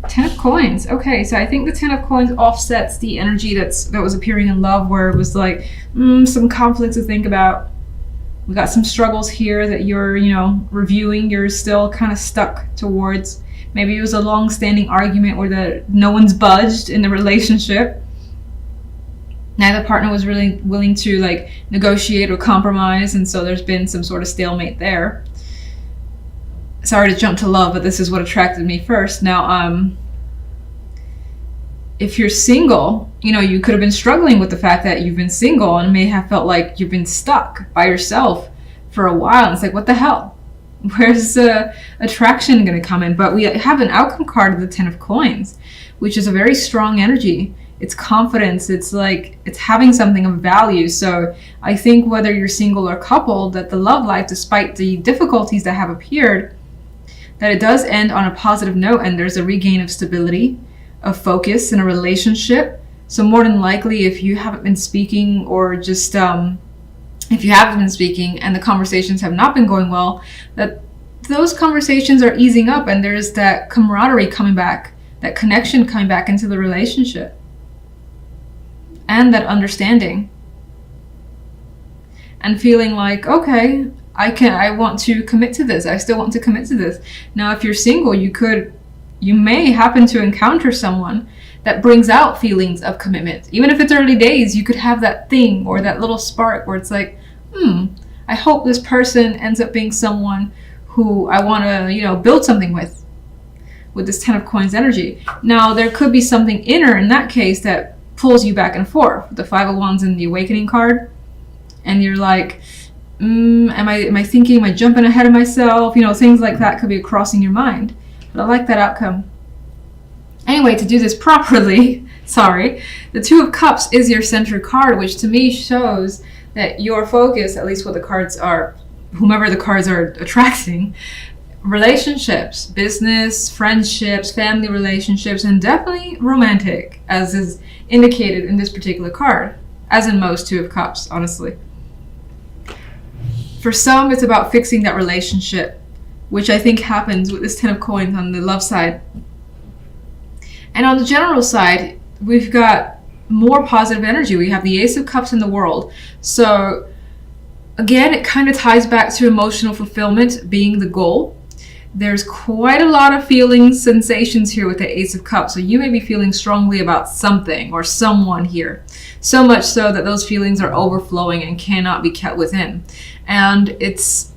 Ten of Coins. Okay, so I think the Ten of Coins offsets the energy that was appearing in love, where it was like some conflicts to think about. We got some struggles here that you're, reviewing. You're still kind of stuck towards. Maybe it was a long-standing argument where no one's budged in the relationship. Neither partner was really willing to like negotiate or compromise, and so there's been some sort of stalemate there. Sorry to jump to love, but this is what attracted me first. Now, if you're single, you could have been struggling with the fact that you've been single and may have felt like you've been stuck by yourself for a while. And it's like, what the hell? Where's the attraction going to come in? But we have an outcome card of the Ten of Coins, which is a very strong energy. It's confidence. It's like it's having something of value. So I think whether you're single or coupled, that the love life, despite the difficulties that have appeared, that it does end on a positive note, and there's a regain of stability, of focus in a relationship. So more than likely, if you haven't been speaking, or just if you have been speaking and the conversations have not been going well, that those conversations are easing up, and there's that camaraderie coming back, that connection coming back into the relationship, and that understanding, and feeling like, okay, I want to commit to this. I still want to commit to this. Now, if you're single, you may happen to encounter someone that brings out feelings of commitment. Even if it's early days, you could have that thing or that little spark where it's like, I hope this person ends up being someone who I want to, build something with this Ten of Coins energy. Now, there could be something inner in that case that pulls you back and forth. The Five of Wands in the Awakening card. And you're like, am I thinking, am I jumping ahead of myself? Things like that could be crossing your mind. But I like that outcome. Anyway, to do this properly, the Two of Cups is your center card, which to me shows that your focus, at least what the cards are, whomever the cards are attracting, relationships, business, friendships, family relationships, and definitely romantic, as is indicated in this particular card, as in most Two of Cups, honestly. For some, it's about fixing that relationship, which I think happens with this Ten of Coins on the love side. And on the general side, we've got more positive energy. We have the Ace of Cups in the World. So again, it kind of ties back to emotional fulfillment being the goal. There's quite a lot of feelings, sensations here with the Ace of Cups. So you may be feeling strongly about something or someone here. So much so that those feelings are overflowing and cannot be kept within. And it's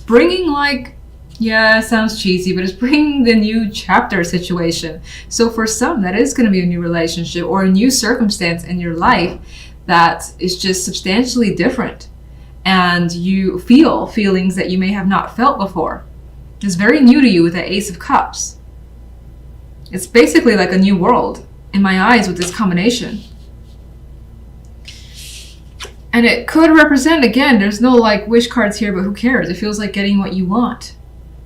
bringing, like, yeah, it sounds cheesy, but it's bringing the new chapter situation. So for some, that is going to be a new relationship or a new circumstance in your life that is just substantially different. And you feel feelings that you may have not felt before. It's very new to you with the Ace of Cups. It's basically like a new world in my eyes with this combination. And it could represent, again, there's no like wish cards here, but who cares? It feels like getting what you want.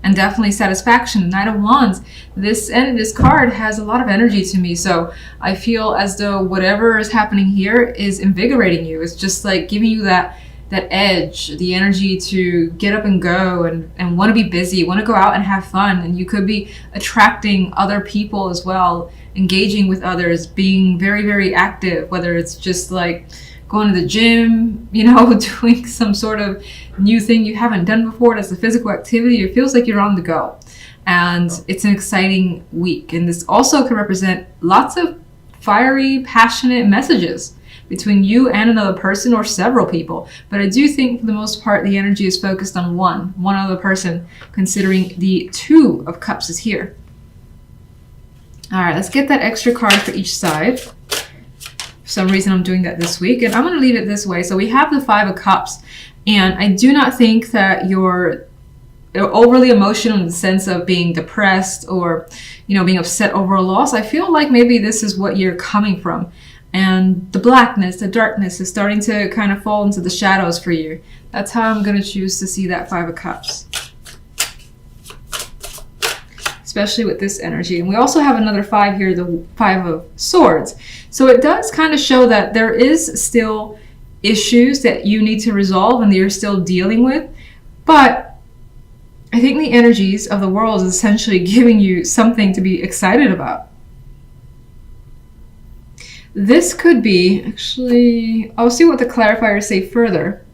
And definitely satisfaction. Knight of Wands. This card has a lot of energy to me. So I feel as though whatever is happening here is invigorating you. It's just like giving you that edge, the energy to get up and go and want to be busy, want to go out and have fun. And you could be attracting other people as well, engaging with others, being very, very active, whether it's just like going to the gym, doing some sort of new thing you haven't done before. That's a physical activity. It feels like you're on the go. And it's an exciting week. And this also could represent lots of fiery, passionate messages between you and another person or several people. But I do think for the most part, the energy is focused on one other person, considering the Two of Cups is here. All right, let's get that extra card for each side. For some reason, I'm doing that this week, and I'm going to leave it this way. So we have the Five of Cups, and I do not think that you're overly emotional in the sense of being depressed or, being upset over a loss. I feel like maybe this is what you're coming from. And the blackness, the darkness is starting to kind of fall into the shadows for you. That's how I'm going to choose to see that Five of Cups. Especially with this energy. And we also have another five here, the Five of Swords. So it does kind of show that there is still issues that you need to resolve and that you're still dealing with. But I think the energies of the world is essentially giving you something to be excited about. This could be, actually, I'll see what the clarifiers say further.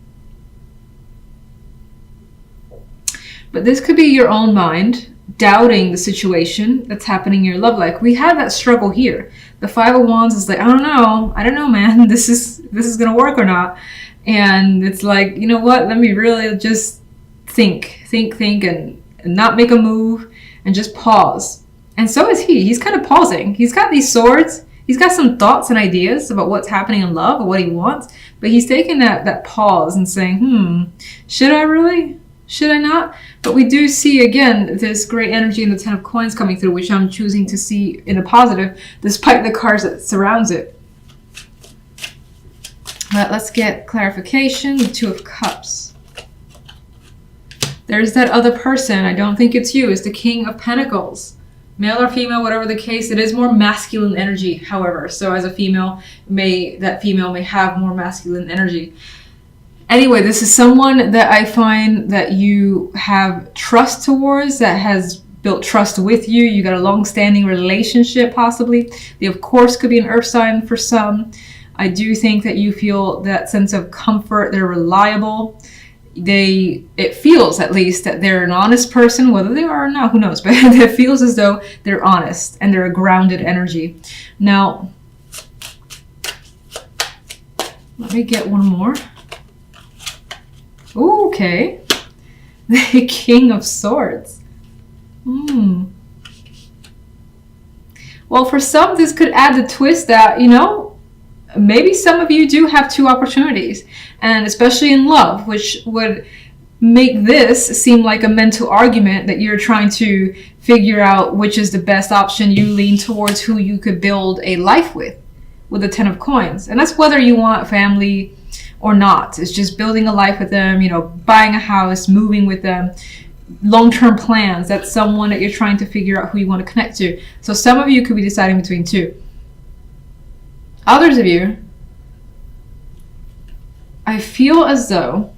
But this could be your own mind doubting the situation that's happening in your love life. We have that struggle here. The Five of Wands is like, I don't know, man, this is gonna work or not. And it's like, you know what, let me really just think and not make a move and just pause. And so is he. He's kind of pausing. He's got these swords. He's got some thoughts and ideas about what's happening in love or what he wants, but he's taking that pause and saying, should I really? Should I not? But we do see, again, this great energy in the Ten of Coins coming through, which I'm choosing to see in a positive, despite the cards that surrounds it. But let's get clarification. The Two of Cups. There's that other person. I don't think it's you. It's the King of Pentacles. Male or female, whatever the case, it is more masculine energy, however. So as a female, that female may have more masculine energy. Anyway, this is someone that I find that you have trust towards, that has built trust with you. You got a long-standing relationship, possibly. They, of course, could be an earth sign for some. I do think that you feel that sense of comfort. They're reliable. It feels, at least, that they're an honest person. Whether they are or not, who knows? But it feels as though they're honest and they're a grounded energy. Now, let me get one more. Ooh, okay. The King of Swords. Well, for some, this could add the twist that, maybe some of you do have two opportunities, and especially in love, which would make this seem like a mental argument that you're trying to figure out which is the best option. You lean towards who you could build a life with the Ten of Coins. And that's whether you want family or not. It's just building a life with them, buying a house, moving with them, long-term plans. That's someone that you're trying to figure out who you want to connect to. So some of you could be deciding between two. Others of you, I feel as though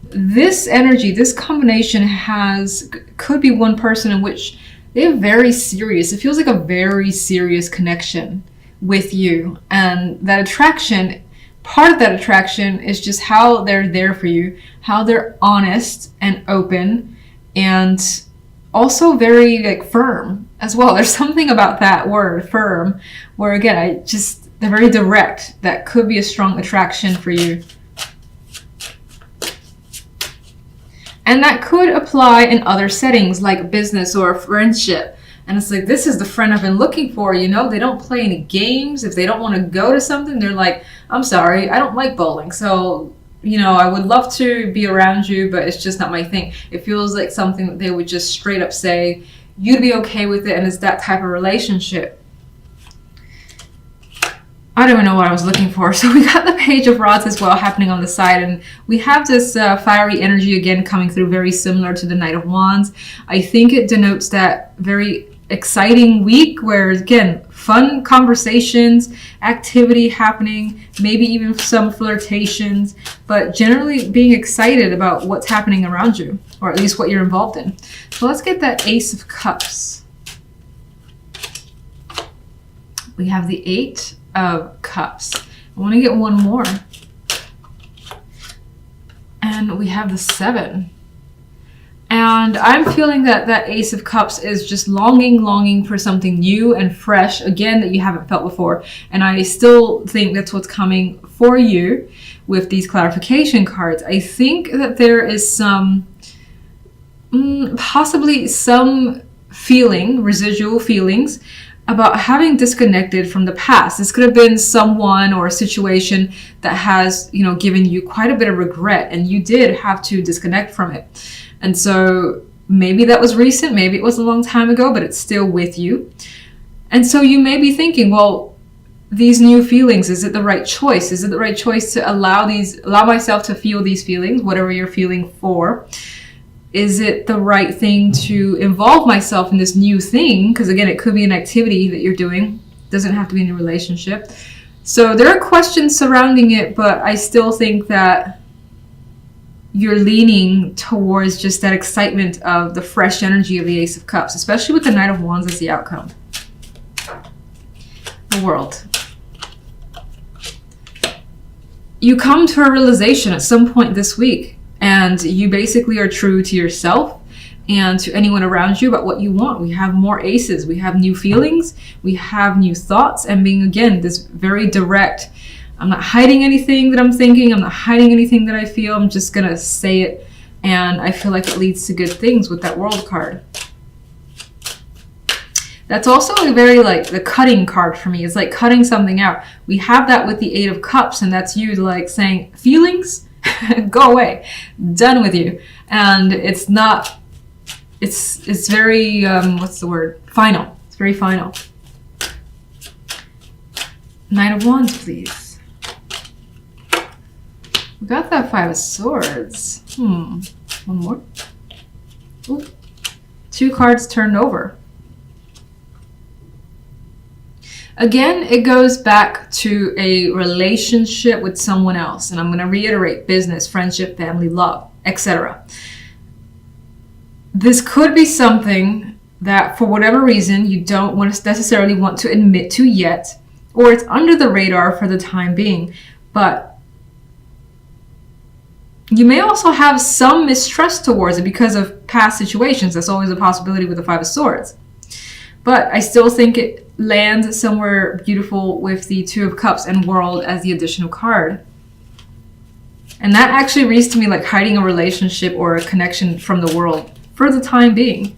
this energy, this combination could be one person in which they're very serious. It feels like a very serious connection with you. And that attraction, part of that attraction is just how they're there for you, how they're honest and open, and also very firm as well. There's something about that word, firm, where again, they're very direct. That could be a strong attraction for you. And that could apply in other settings like business or friendship. And it's like, this is the friend I've been looking for, They don't play any games. If they don't want to go to something, they're like, I'm sorry, I don't like bowling. So, I would love to be around you, but it's just not my thing. It feels like something that they would just straight up say, you'd be okay with it, and it's that type of relationship. I don't even know what I was looking for. So we got the Page of Rods as well happening on the side, and we have this fiery energy again coming through, very similar to the Knight of Wands. I think it denotes that very exciting week where, again, fun conversations, activity happening, maybe even some flirtations, but generally being excited about what's happening around you, or at least what you're involved in. So let's get that Ace of Cups. We have the Eight of Cups. I want to get one more. And we have the Seven. And I'm feeling that Ace of Cups is just longing for something new and fresh, again, that you haven't felt before. And I still think that's what's coming for you with these clarification cards. I think that there is possibly some residual feelings about having disconnected from the past. This could have been someone or a situation that has, given you quite a bit of regret, and you did have to disconnect from it. And so maybe that was recent, maybe it was a long time ago, but it's still with you. And so you may be thinking, well, these new feelings, is it the right choice? Is it the right choice to allow myself to feel these feelings, whatever you're feeling for? Is it the right thing to involve myself in this new thing? Because again, it could be an activity that you're doing. It doesn't have to be in a relationship. So there are questions surrounding it, but I still think that you're leaning towards just that excitement of the fresh energy of the Ace of Cups, especially with the Knight of Wands as the outcome. The World. You come to a realization at some point this week, and you basically are true to yourself and to anyone around you about what you want. We have more aces, we have new feelings, we have new thoughts, and being, again, this very direct. I'm not hiding anything that I'm thinking, I'm not hiding anything that I feel, I'm just gonna say it, and I feel like it leads to good things with that World card. That's also a very, like, the cutting card for me. It's like cutting something out. We have that with the Eight of Cups, and that's you, like, saying, feelings, go away, done with you. And it's not, it's very, what's the word? Final. It's very final. Knight of Wands, please. We got that Five of Swords. One more. Ooh. 2 cards turned over. Again, it goes back to a relationship with someone else. And I'm going to reiterate: business, friendship, family, love, etc. This could be something that, for whatever reason, you don't necessarily want to admit to yet, or it's under the radar for the time being. But you may also have some mistrust towards it because of past situations. That's always a possibility with the Five of Swords. But I still think it lands somewhere beautiful with the Two of Cups and World as the additional card. And that actually reads to me like hiding a relationship or a connection from the world for the time being.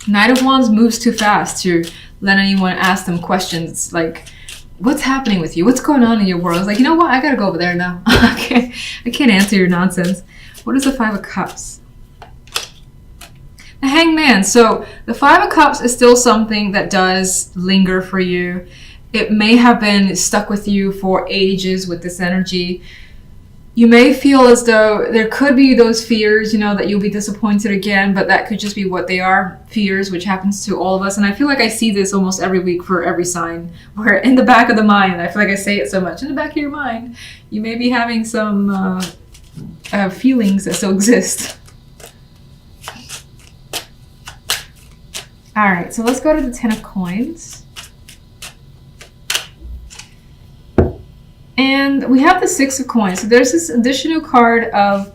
Knight of Wands moves too fast to let anyone ask them questions like, what's happening with you? What's going on in your world? It's like, you know what? I gotta go over there now. I can't answer your nonsense. What is the Five of Cups? The Hangman. So the Five of Cups is still something that does linger for you. It may have been stuck with you for ages with this energy. You may feel as though there could be those fears, you know, that you'll be disappointed again, but that could just be what they are, fears, which happens to all of us. And I feel like I see this almost every week for every sign, where in the back of the mind, I feel like I say it so much, in the back of your mind, you may be having some feelings that still exist. All right, so let's go to the Ten of Coins. And we have the Six of Coins. So there's this additional card of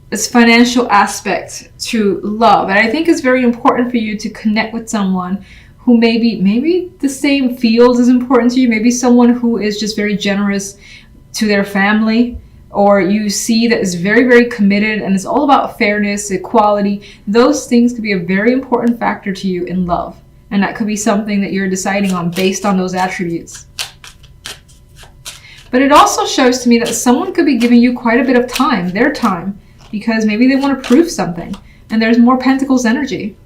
this financial aspect to love. And I think it's very important for you to connect with someone who maybe the same field is important to you. Maybe someone who is just very generous to their family, or you see that is very, very committed and it's all about fairness, equality. Those things could be a very important factor to you in love. And that could be something that you're deciding on based on those attributes. But it also shows to me that someone could be giving you quite a bit of time, their time, because maybe they want to prove something. And there's more Pentacles energy.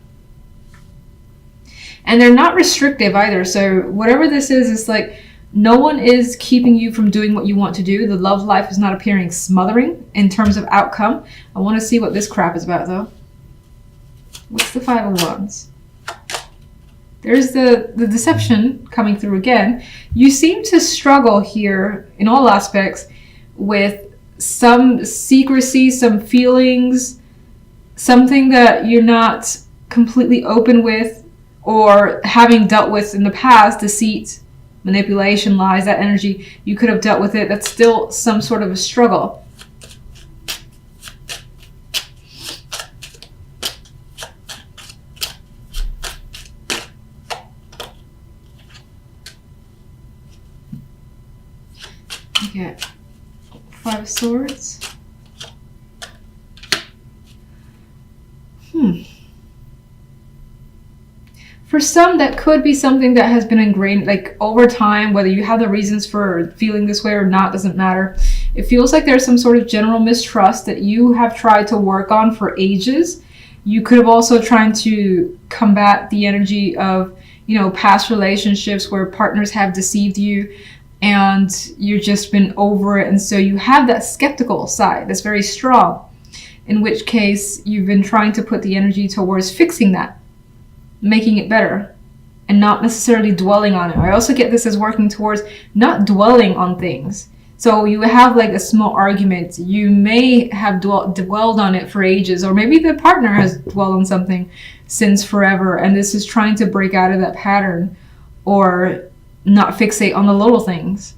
And they're not restrictive either. So whatever this is, it's like no one is keeping you from doing what you want to do. The love life is not appearing smothering in terms of outcome. I want to see what this crap is about, though. What's the Five of Wands? There's the deception coming through again. You seem to struggle here in all aspects with some secrecy, some feelings, something that you're not completely open with, or having dealt with in the past, deceit, manipulation, lies, that energy, you could have dealt with it. That's still some sort of a struggle. Okay, Five of Swords. For some, that could be something that has been ingrained, like over time, whether you have the reasons for feeling this way or not, doesn't matter. It feels like there's some sort of general mistrust that you have tried to work on for ages. You could have also tried to combat the energy of, you know, past relationships where partners have deceived you and you've just been over it. And so you have that skeptical side that's very strong, in which case you've been trying to put the energy towards fixing that, making it better, and not necessarily dwelling on it. I also get this as working towards not dwelling on things. So you have like a small argument. You may have dwelled on it for ages, or maybe the partner has dwelled on something since forever, and this is trying to break out of that pattern or not fixate on the little things.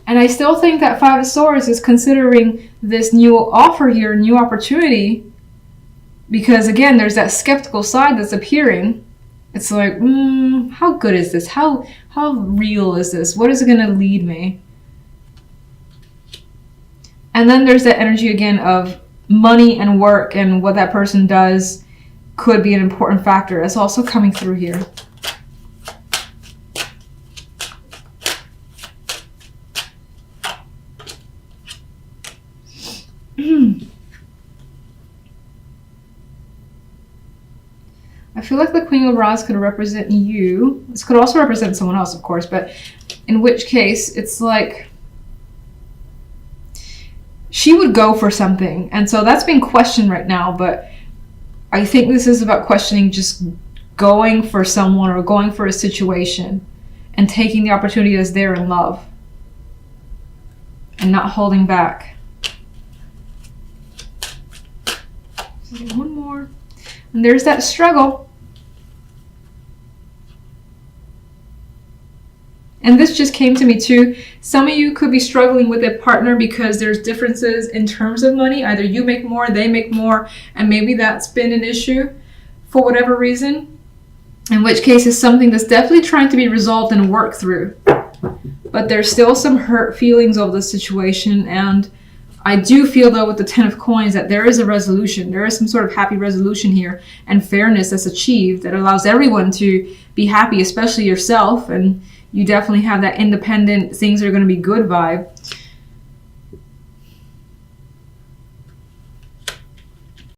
And I still think that Five of Swords is considering this new offer here, new opportunity, because again, there's that skeptical side that's appearing. It's like, how good is this? How real is this? What is it going to lead me? And then there's that energy again of money and work, and what that person does could be an important factor. That's also coming through here. I feel like the Queen of Rods could represent you. This could also represent someone else, of course, but in which case it's like she would go for something. And so that's being questioned right now, but I think this is about questioning just going for someone or going for a situation and taking the opportunity that's there in love and not holding back. One more. And there's that struggle. And this just came to me too. Some of you could be struggling with a partner because there's differences in terms of money. Either you make more, they make more, and maybe that's been an issue for whatever reason. In which case it's something that's definitely trying to be resolved and worked through. But there's still some hurt feelings over the situation, and I do feel though with the Ten of Coins that there is a resolution. There is some sort of happy resolution here and fairness that's achieved that allows everyone to be happy, especially yourself. And you definitely have that independent, things are going to be good vibe.